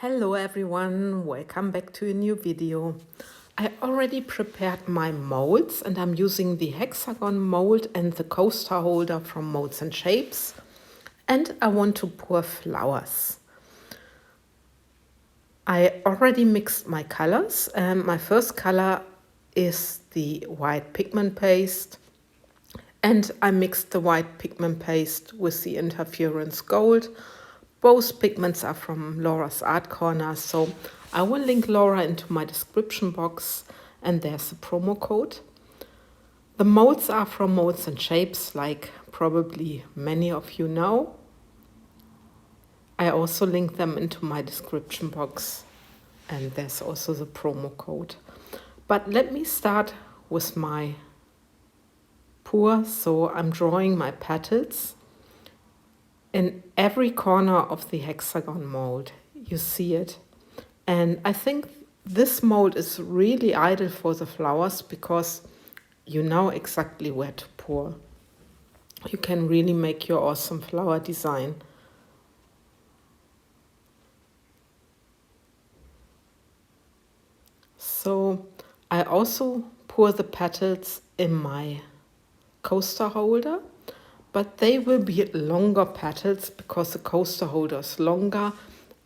Hello everyone, welcome back to a new video. I already prepared my molds and I'm using the hexagon mold and the coaster holder from Molds and Shapes, and I want to pour flowers. I already mixed my colors and my first color is the white pigment paste, and I mixed the white pigment paste with the interference gold. Both pigments are from Laura's Art Corner, so I will link Laura into my description box, and there's a promo code. The molds are from Molds and Shapes, like probably many of you know. I also link them into my description box, and there's also the promo code. But let me start with my pour. So I'm drawing my petals in every corner of the hexagon mold. You see it. And I think this mold is really ideal for the flowers because you know exactly where to pour. You can really make your awesome flower design. So I also pour the petals in my coaster holder, but they will be longer petals because the coaster holder is longer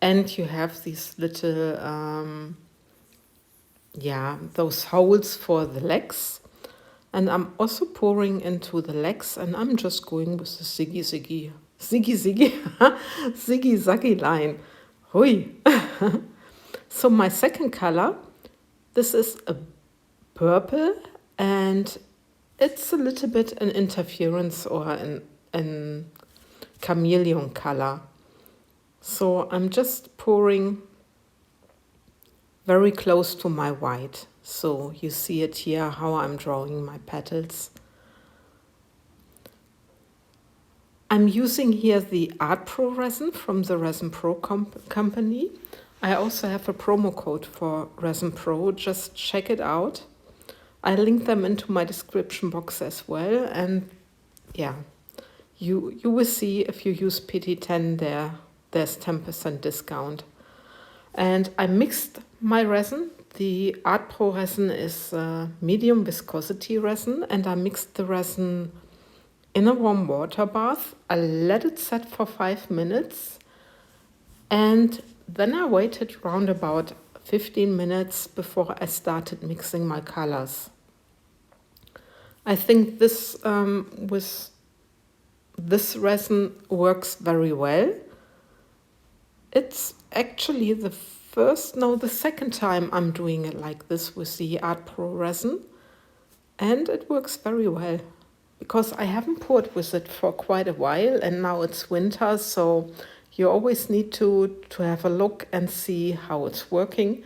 and you have these little, those holes for the legs. And I'm also pouring into the legs, and I'm just going with the ziggy zaggy line. Hui. So my second color, this is a purple, and it's a little bit an interference or an chameleon color. So I'm just pouring very close to my white. So you see it here, how I'm drawing my petals. I'm using here the Art Pro resin from the Resin Pro company. I also have a promo code for Resin Pro, just check it out. I link them into my description box as well, and yeah, you will see if you use PT10 there's 10% discount. And I mixed my resin. The Art Pro resin is medium viscosity resin, and I mixed the resin in a warm water bath. I let it set for 5 minutes, and then I waited around about 15 minutes before I started mixing my colors. I think this with this resin works very well. It's actually the second time I'm doing it like this with the Art Pro resin, and it works very well because I haven't poured with it for quite a while, and now it's winter, so you always need to have a look and see how it's working,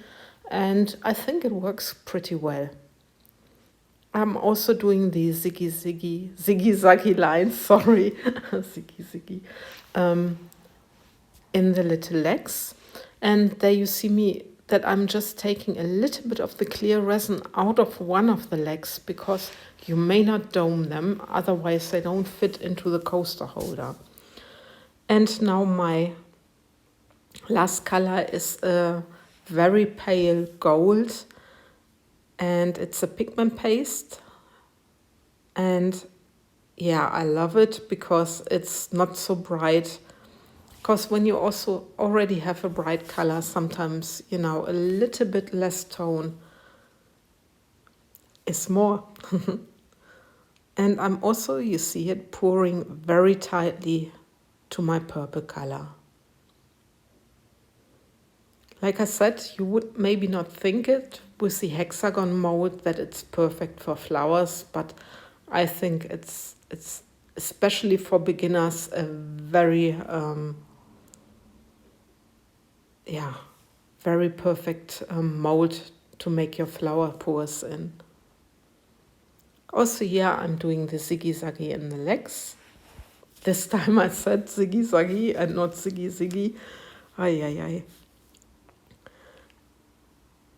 and I think it works pretty well. I'm also doing the ziggy lines, sorry, ziggy, in the little legs. And there you see me that I'm just taking a little bit of the clear resin out of one of the legs because you may not dome them, otherwise they don't fit into the coaster holder. And now my last color is a very pale gold, and it's a pigment paste. And yeah, I love it because it's not so bright. Because when you also already have a bright color, sometimes, a little bit less tone is more. And I'm also, you see it, pouring very tightly to my purple color. Like I said, you would maybe not think it with the hexagon mold that it's perfect for flowers, but I think it's especially for beginners a very very perfect mold to make your flower pours in. Also here I'm doing the ziggy in the legs. This time I said ziggy and not ziggy. Ay.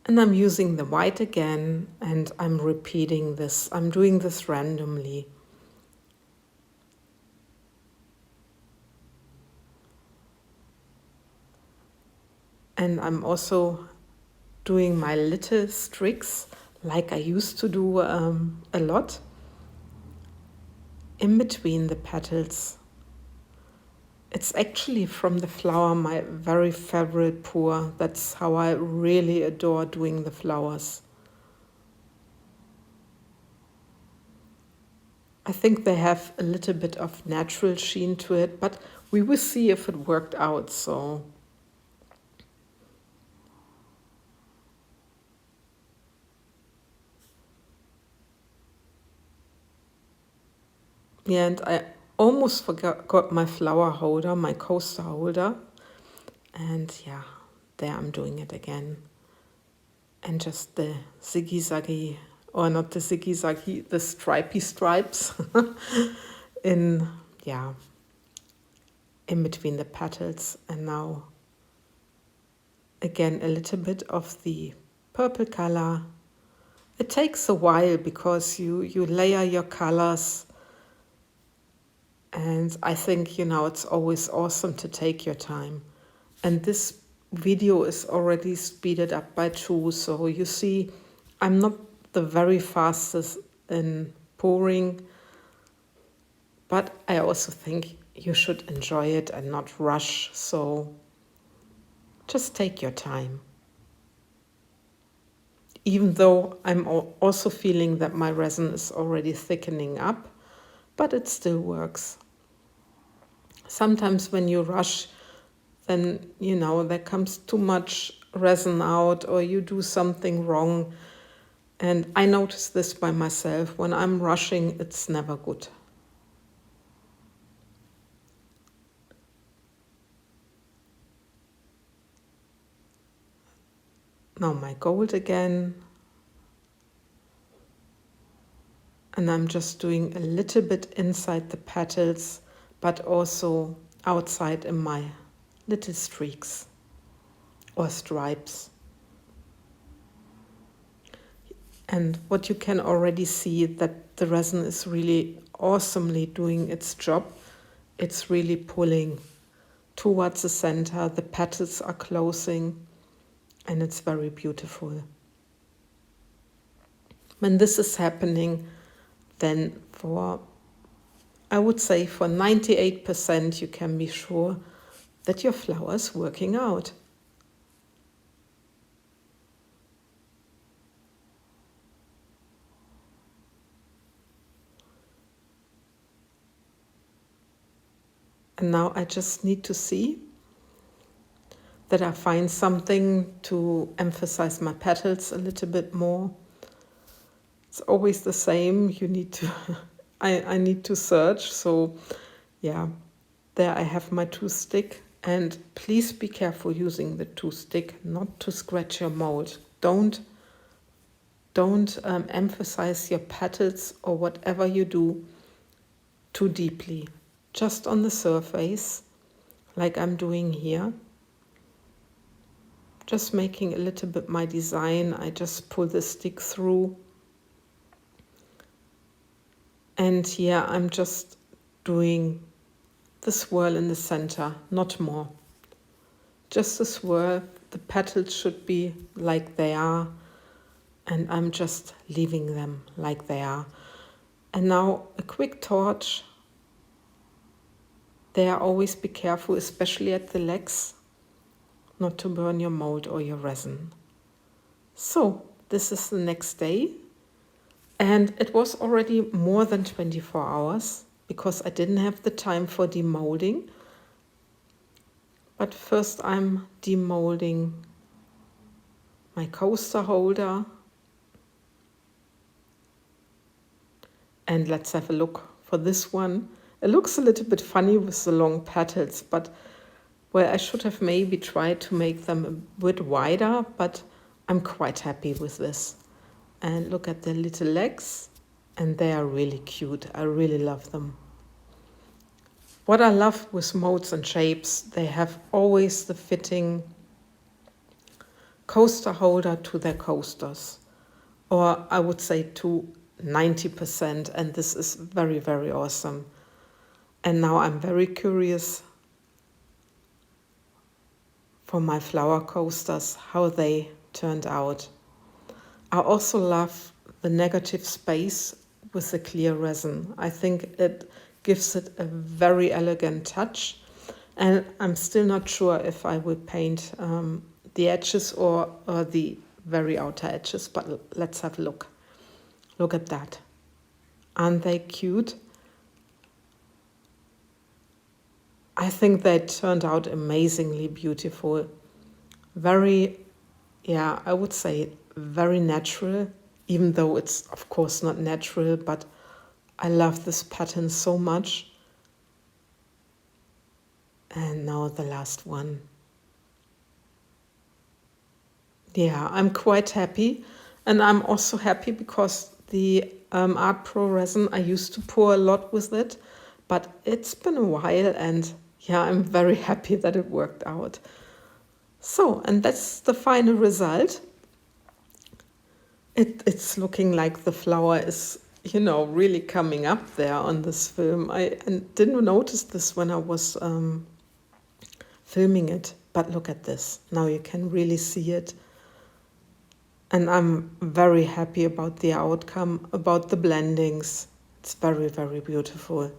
And I'm using the white again, and I'm repeating this. I'm doing this randomly. And I'm also doing my little streaks like I used to do a lot in between the petals. It's actually from the flower my very favorite pour. That's how I really adore doing the flowers. I think they have a little bit of natural sheen to it, but we will see if it worked out. So yeah, and I almost forgot my flower holder, my coaster holder. And yeah, there I'm doing it again. And just the ziggy-zaggy, or not the ziggy-zaggy, the stripy stripes in, yeah, in between the petals. And now again a little bit of the purple color. It takes a while because you layer your colors, and I think, it's always awesome to take your time. And this video is already speeded up by 2, so you see I'm not the very fastest in pouring, but I also think you should enjoy it and not rush, so just take your time. Even though I'm also feeling that my resin is already thickening up, but it still works. Sometimes when you rush, then, there comes too much resin out or you do something wrong. And I notice this by myself. When I'm rushing, it's never good. Now my gold again. And I'm just doing a little bit inside the petals, but also outside in my little streaks or stripes. And what you can already see that the resin is really awesomely doing its job. It's really pulling towards the center. The petals are closing and it's very beautiful. When this is happening, then I would say for 98% you can be sure that your flower is working out. And now I just need to see that I find something to emphasize my petals a little bit more. It's always the same. You need to, I need to search. So yeah, there I have my toothstick. And please be careful using the toothstick not to scratch your mold. Don't emphasize your petals or whatever you do too deeply. Just on the surface, like I'm doing here. Just making a little bit my design. I just pull the stick through. And here I'm just doing the swirl in the center, not more. Just a swirl. The petals should be like they are. And I'm just leaving them like they are. And now a quick torch. There, always be careful, especially at the legs, not to burn your mold or your resin. So this is the next day. And it was already more than 24 hours because I didn't have the time for demolding. But first I'm demolding my coaster holder. And let's have a look for this one. It looks a little bit funny with the long petals, but well, I should have maybe tried to make them a bit wider, but I'm quite happy with this. And look at the little legs, and they are really cute. I really love them. What I love with molds and shapes, they have always the fitting coaster holder to their coasters, or I would say to 90%, and this is very, very awesome. And now I'm very curious for my flower coasters, how they turned out. I also love the negative space with the clear resin. I think it gives it a very elegant touch. And I'm still not sure if I will paint the edges or the very outer edges, but let's have a look. Look at that. Aren't they cute? I think they turned out amazingly beautiful. Very, yeah, I would say very natural, even though it's of course not natural, but I love this pattern so much. And now the last one. Yeah, I'm quite happy. And I'm also happy because the Art Pro resin, I used to pour a lot with it, but it's been a while and yeah, I'm very happy that it worked out. So, and that's the final result. It's looking like the flower is, you know, really coming up there on this film. I didn't notice this when I was filming it, but look at this. Now you can really see it. And I'm very happy about the outcome, about the blendings. It's very, very beautiful.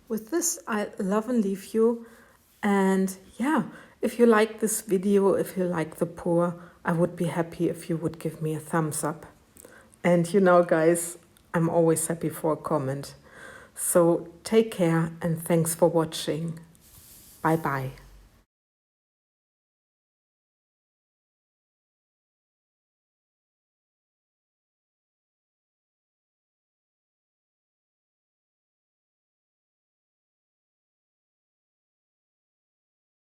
With this, I love and leave you. And yeah, if you like this video, if you like the pour, I would be happy if you would give me a thumbs up. And you know, guys, I'm always happy for a comment. So take care and thanks for watching. Bye bye.